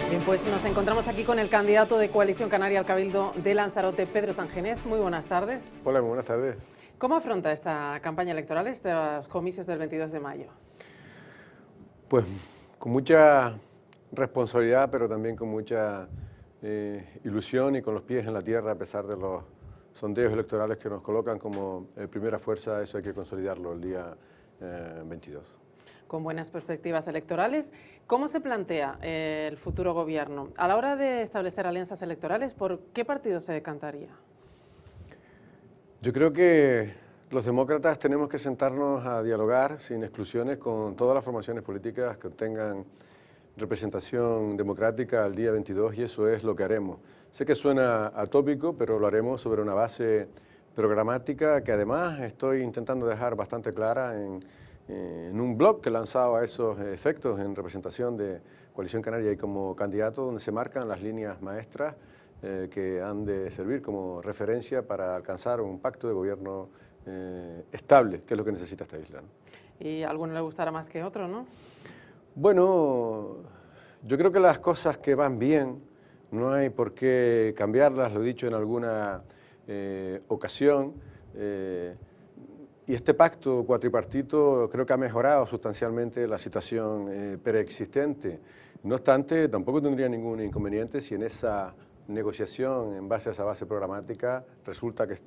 Bien, pues nos encontramos aquí con el candidato de Coalición Canaria al Cabildo de Lanzarote, Pedro Sangenés. Muy buenas tardes. Hola, muy buenas tardes. ¿Cómo afronta esta campaña electoral, estos comicios del 22 de mayo? Pues con mucha responsabilidad, pero también con mucha ilusión y con los pies en la tierra, a pesar de los sondeos electorales que nos colocan como primera fuerza. Eso hay que consolidarlo el día 22. Con buenas perspectivas electorales, ¿cómo se plantea el futuro gobierno? A la hora de establecer alianzas electorales, ¿por qué partido se decantaría? Yo creo que los demócratas tenemos que sentarnos a dialogar sin exclusiones con todas las formaciones políticas que obtengan representación democrática el día 22, y eso es lo que haremos. Sé que suena atópico, pero lo haremos sobre una base programática que además estoy intentando dejar bastante clara en un blog que he lanzado a esos efectos en representación de Coalición Canaria y como candidato, donde se marcan las líneas maestras que han de servir como referencia para alcanzar un pacto de gobierno estable, que es lo que necesita esta isla, ¿no? Y a alguno le gustará más que otro, ¿no? Bueno, yo creo que las cosas que van bien no hay por qué cambiarlas, lo he dicho en alguna ocasión. Y este pacto cuatripartito creo que ha mejorado sustancialmente la situación preexistente. No obstante, tampoco tendría ningún inconveniente si en esa negociación, en base a esa base programática, resulta que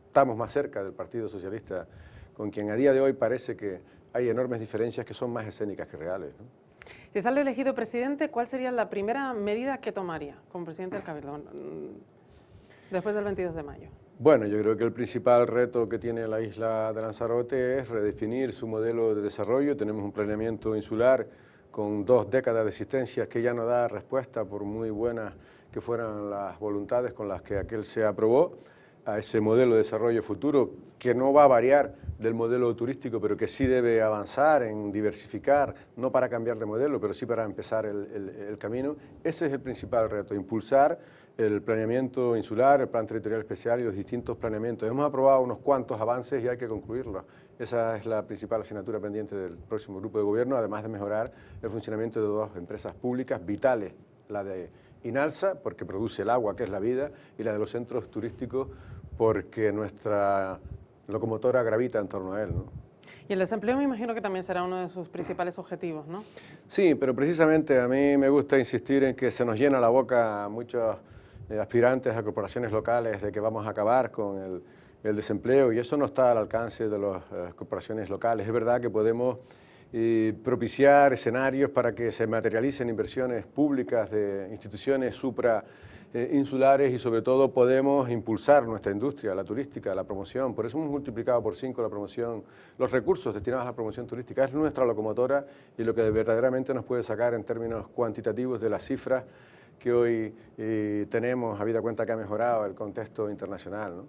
estamos más cerca del Partido Socialista, con quien a día de hoy parece que hay enormes diferencias que son más escénicas que reales, ¿no? Si sale elegido presidente, ¿cuál sería la primera medida que tomaría como presidente del Cabildo después del 22 de mayo? Bueno, yo creo que el principal reto que tiene la isla de Lanzarote es redefinir su modelo de desarrollo. Tenemos un planeamiento insular con 2 décadas de existencia que ya no da respuesta, por muy buenas que fueran las voluntades con las que aquel se aprobó, a ese modelo de desarrollo futuro que no va a variar del modelo turístico, pero que sí debe avanzar en diversificar, no para cambiar de modelo, pero sí para empezar el camino. Ese es el principal reto, impulsar el planeamiento insular, el plan territorial especial y los distintos planeamientos. Hemos aprobado unos cuantos avances y hay que concluirlos. Esa es la principal asignatura pendiente del próximo grupo de gobierno, además de mejorar el funcionamiento de 2 empresas públicas vitales, la de INALSA, porque produce el agua, que es la vida, y la de los centros turísticos, porque nuestra locomotora gravita en torno a él, ¿no? Y el desempleo me imagino que también será uno de sus principales objetivos, ¿no? Sí, pero precisamente a mí me gusta insistir en que se nos llena la boca a muchos aspirantes a corporaciones locales de que vamos a acabar con el desempleo, y eso no está al alcance de las corporaciones locales. Es verdad que podemos propiciar escenarios para que se materialicen inversiones públicas de instituciones suprainsulares y sobre todo podemos impulsar nuestra industria, la turística, la promoción. Por eso hemos multiplicado por 5 la promoción, los recursos destinados a la promoción turística. Es nuestra locomotora y lo que verdaderamente nos puede sacar en términos cuantitativos de las cifras que hoy tenemos, habida cuenta que ha mejorado el contexto internacional, ¿no?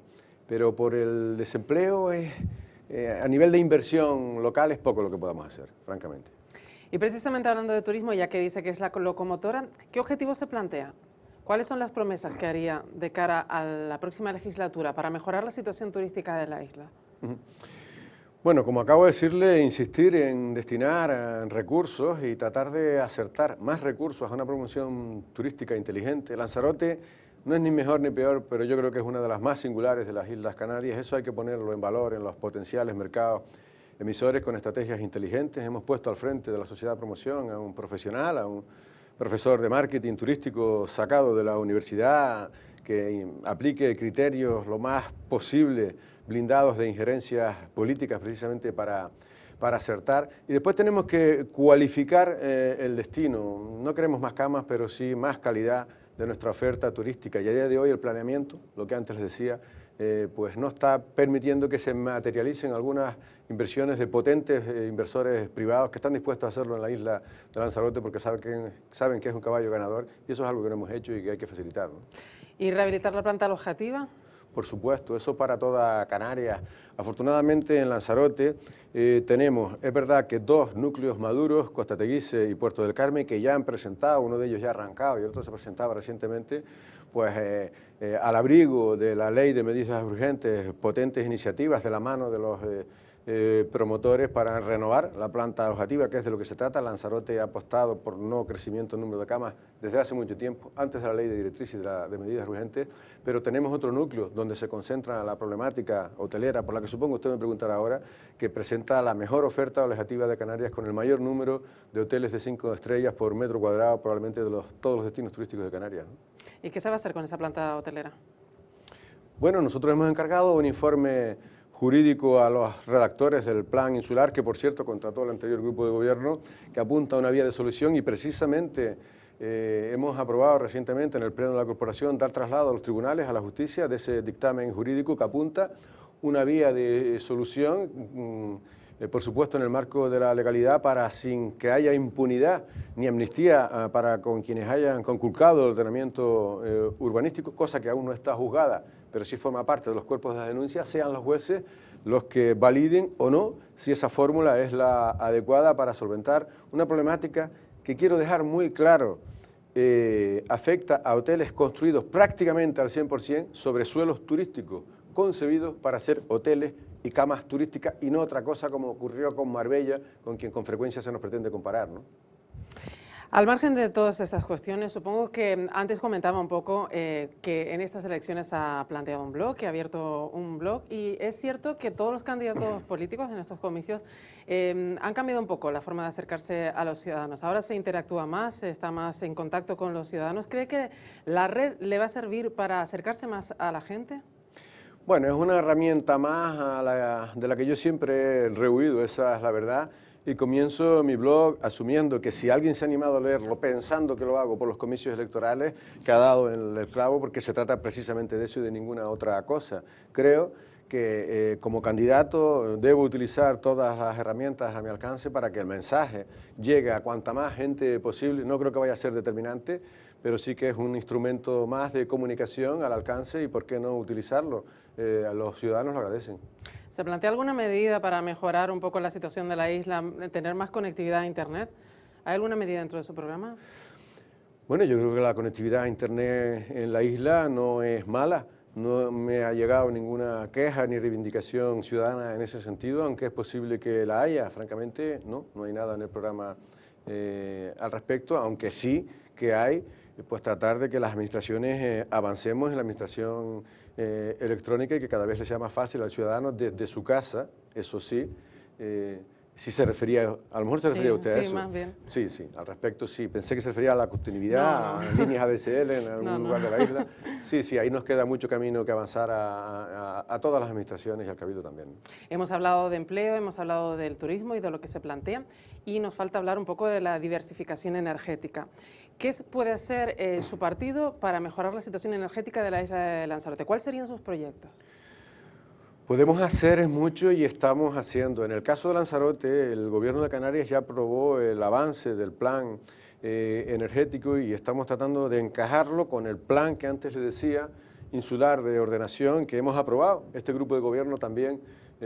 Pero por el desempleo a nivel de inversión local es poco lo que podamos hacer, francamente. Y precisamente hablando de turismo, ya que dice que es la locomotora, ¿qué objetivos se plantea? ¿Cuáles son las promesas que haría de cara a la próxima legislatura para mejorar la situación turística de la isla? Bueno, como acabo de decirle, insistir en destinar recursos y tratar de acertar más recursos a una promoción turística inteligente. Lanzarote no es ni mejor ni peor, pero yo creo que es una de las más singulares de las Islas Canarias. Eso hay que ponerlo en valor en los potenciales mercados emisores con estrategias inteligentes. Hemos puesto al frente de la sociedad de promoción a un profesional, a un profesor de marketing turístico sacado de la universidad, que aplique criterios lo más posible blindados de injerencias políticas precisamente para acertar. Y después tenemos que cualificar el destino. No queremos más camas, pero sí más calidad de nuestra oferta turística. Y a día de hoy el planeamiento, lo que antes les decía, pues no está permitiendo que se materialicen algunas inversiones de potentes inversores privados que están dispuestos a hacerlo en la isla de Lanzarote porque saben que es un caballo ganador, y eso es algo que no hemos hecho y que hay que facilitar, ¿no? ¿Y rehabilitar la planta alojativa? Por supuesto, eso para toda Canarias. Afortunadamente en Lanzarote tenemos, es verdad que 2 núcleos maduros, Costa Teguise y Puerto del Carmen, que ya han presentado, uno de ellos ya ha arrancado y el otro se presentaba recientemente, pues al abrigo de la ley de medidas urgentes, potentes iniciativas de la mano de los promotores para renovar la planta alojativa, que es de lo que se trata. Lanzarote ha apostado por no crecimiento en número de camas desde hace mucho tiempo, antes de la ley de directrices de medidas urgentes, pero tenemos otro núcleo donde se concentra la problemática hotelera, por la que supongo usted me preguntará ahora, que presenta la mejor oferta alojativa de Canarias con el mayor número de hoteles de 5 estrellas por metro cuadrado, probablemente de todos los destinos turísticos de Canarias, ¿no? ¿Y qué se va a hacer con esa planta hotelera? Bueno, nosotros hemos encargado un informe jurídico a los redactores del plan insular, que por cierto contrató el anterior grupo de gobierno, que apunta a una vía de solución y precisamente hemos aprobado recientemente en el Pleno de la Corporación dar traslado a los tribunales, a la justicia, de ese dictamen jurídico que apunta una vía de solución, por supuesto en el marco de la legalidad, para sin que haya impunidad ni amnistía para con quienes hayan conculcado el ordenamiento urbanístico, cosa que aún no está juzgada, pero sí forma parte de los cuerpos de la denuncia, sean los jueces los que validen o no si esa fórmula es la adecuada para solventar una problemática que quiero dejar muy claro, afecta a hoteles construidos prácticamente al 100% sobre suelos turísticos, concebidos para ser hoteles y camas turísticas y no otra cosa como ocurrió con Marbella, con quien con frecuencia se nos pretende comparar, ¿no? Al margen de todas estas cuestiones, supongo que antes comentaba un poco que en estas elecciones ha planteado un blog, que ha abierto un blog, y es cierto que todos los candidatos políticos en estos comicios han cambiado un poco la forma de acercarse a los ciudadanos. Ahora se interactúa más, se está más en contacto con los ciudadanos. ¿Cree que la red le va a servir para acercarse más a la gente? Bueno, es una herramienta más de la que yo siempre he rehuido, esa es la verdad. Y comienzo mi blog asumiendo que si alguien se ha animado a leerlo pensando que lo hago por los comicios electorales, que ha dado en el clavo, porque se trata precisamente de eso y de ninguna otra cosa. Creo que como candidato debo utilizar todas las herramientas a mi alcance para que el mensaje llegue a cuanta más gente posible. No creo que vaya a ser determinante, pero sí que es un instrumento más de comunicación al alcance y por qué no utilizarlo. A los ciudadanos lo agradecen. ¿Se plantea alguna medida para mejorar un poco la situación de la isla, tener más conectividad a Internet? ¿Hay alguna medida dentro de su programa? Bueno, yo creo que la conectividad a Internet en la isla no es mala. No me ha llegado ninguna queja ni reivindicación ciudadana en ese sentido, aunque es posible que la haya. Francamente, no hay nada en el programa al respecto, aunque sí que hay, pues tratar de que las administraciones avancemos en la administración electrónica y que cada vez le sea más fácil al ciudadano desde su casa, eso sí. Si se refería, a lo mejor se refería usted a eso. Sí, más bien. Sí, al respecto sí. Pensé que se refería a la continuidad, a líneas ADSL en algún lugar de la isla. Sí, ahí nos queda mucho camino que avanzar a todas las administraciones y al Cabildo también. Hemos hablado de empleo, hemos hablado del turismo y de lo que se plantea, y nos falta hablar un poco de la diversificación energética. ¿Qué puede hacer su partido para mejorar la situación energética de la isla de Lanzarote? ¿Cuáles serían sus proyectos? Podemos hacer mucho y estamos haciendo. En el caso de Lanzarote, el Gobierno de Canarias ya aprobó el avance del plan energético y estamos tratando de encajarlo con el plan que antes le decía, insular de ordenación, que hemos aprobado. Este grupo de gobierno también,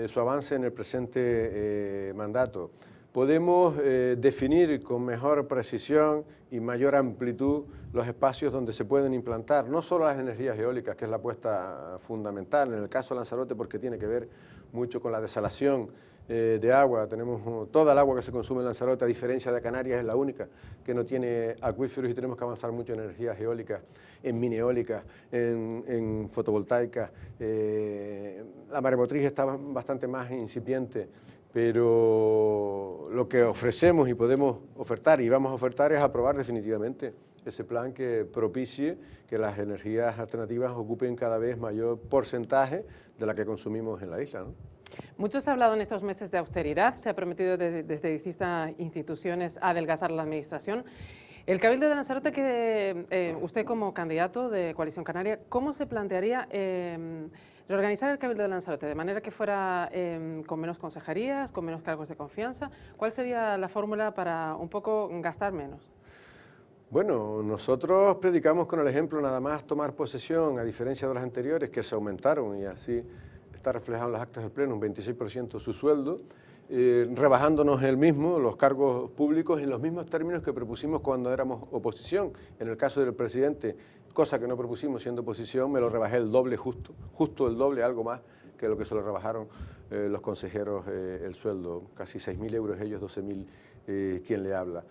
su avance en el presente mandato. Podemos definir con mejor precisión y mayor amplitud los espacios donde se pueden implantar, no solo las energías eólicas, que es la apuesta fundamental, en el caso de Lanzarote porque tiene que ver mucho con la desalación de agua. Tenemos toda el agua que se consume en Lanzarote, a diferencia de Canarias, es la única que no tiene acuíferos y tenemos que avanzar mucho en energías eólicas, en mini eólicas, en fotovoltaicas. La maremotriz está bastante más incipiente, pero lo que ofrecemos y podemos ofertar y vamos a ofertar es aprobar definitivamente ese plan que propicie que las energías alternativas ocupen cada vez mayor porcentaje de la que consumimos en la isla, ¿no? Mucho se ha hablado en estos meses de austeridad, se ha prometido desde distintas instituciones adelgazar la administración. El Cabildo de Lanzarote, que usted como candidato de Coalición Canaria, ¿cómo se plantearía reorganizar el Cabildo de Lanzarote de manera que fuera con menos consejerías, con menos cargos de confianza? ¿Cuál sería la fórmula para un poco gastar menos? Bueno, nosotros predicamos con el ejemplo nada más tomar posesión, a diferencia de las anteriores que se aumentaron y así está reflejado en las actas del Pleno, un 26% su sueldo, rebajándonos los cargos públicos en los mismos términos que propusimos cuando éramos oposición. En el caso del presidente, cosa que no propusimos siendo oposición, me lo rebajé el doble justo el doble, algo más que lo que se lo rebajaron los consejeros el sueldo, casi 6.000 euros ellos, 12.000 quien le habla,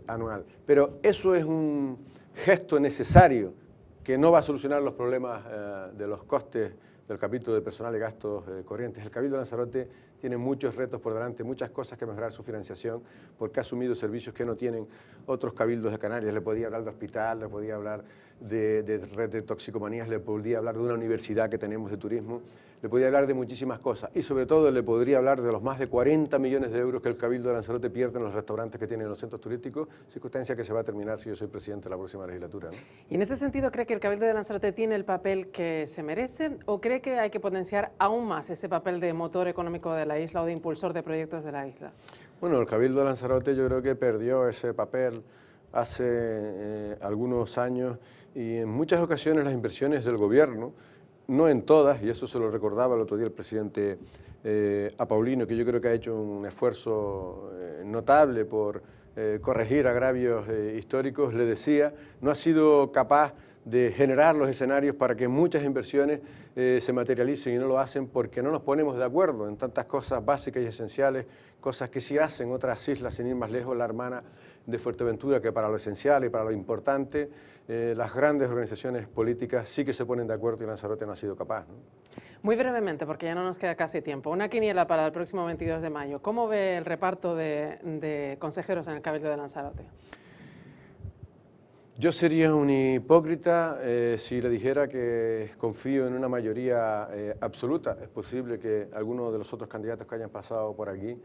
anual. Pero eso es un gesto necesario que no va a solucionar los problemas de los costes del capítulo de personal y gastos corrientes. El Cabildo de Lanzarote tiene muchos retos por delante, muchas cosas que mejorar su financiación, porque ha asumido servicios que no tienen otros cabildos de Canarias. Le podía hablar de hospital, le podía hablar de red de toxicomanías, le podía hablar de una universidad que tenemos de turismo, le podía hablar de muchísimas cosas y sobre todo le podría hablar de los más de 40 millones de euros que el Cabildo de Lanzarote pierde en los restaurantes que tiene en los centros turísticos, circunstancia que se va a terminar si yo soy presidente de la próxima legislatura, ¿no? Y en ese sentido, ¿cree que el Cabildo de Lanzarote tiene el papel que se merece o cree que hay que potenciar aún más ese papel de motor económico de la isla o de impulsor de proyectos de la isla? Bueno, el Cabildo de Lanzarote yo creo que perdió ese papel hace algunos años y en muchas ocasiones las inversiones del gobierno, no en todas, y eso se lo recordaba el otro día el presidente a Paulino, que yo creo que ha hecho un esfuerzo notable por corregir agravios históricos, le decía, no ha sido capaz de generar los escenarios para que muchas inversiones se materialicen y no lo hacen porque no nos ponemos de acuerdo en tantas cosas básicas y esenciales, cosas que sí hacen otras islas, sin ir más lejos, la hermana de Fuerteventura, que para lo esencial y para lo importante, las grandes organizaciones políticas sí que se ponen de acuerdo y Lanzarote no ha sido capaz, ¿no? Muy brevemente, porque ya no nos queda casi tiempo, una quiniela para el próximo 22 de mayo. ¿Cómo ve el reparto de consejeros en el Cabildo de Lanzarote? Yo sería un hipócrita si le dijera que confío en una mayoría absoluta. Es posible que alguno de los otros candidatos que hayan pasado por aquí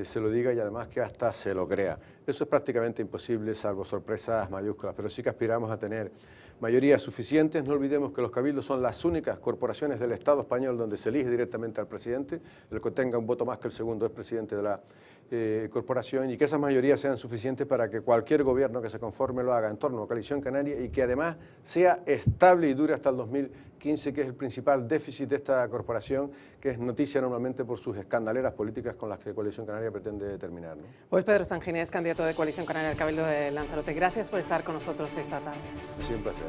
se lo diga y además que hasta se lo crea. Eso es prácticamente imposible, salvo sorpresas mayúsculas, pero sí que aspiramos a tener mayorías suficientes. No olvidemos que los cabildos son las únicas corporaciones del Estado español donde se elige directamente al presidente. El que tenga un voto más que el segundo es presidente de la corporación, y que esas mayorías sean suficientes para que cualquier gobierno que se conforme lo haga en torno a Coalición Canaria y que además sea estable y dure hasta el 2015, que es el principal déficit de esta corporación, que es noticia normalmente por sus escandaleras políticas con las que Coalición Canaria pretende terminar, ¿no? Pues Pedro Sanginés, candidato de Coalición Canaria al Cabildo de Lanzarote. Gracias por estar con nosotros esta tarde. Ha sido un placer.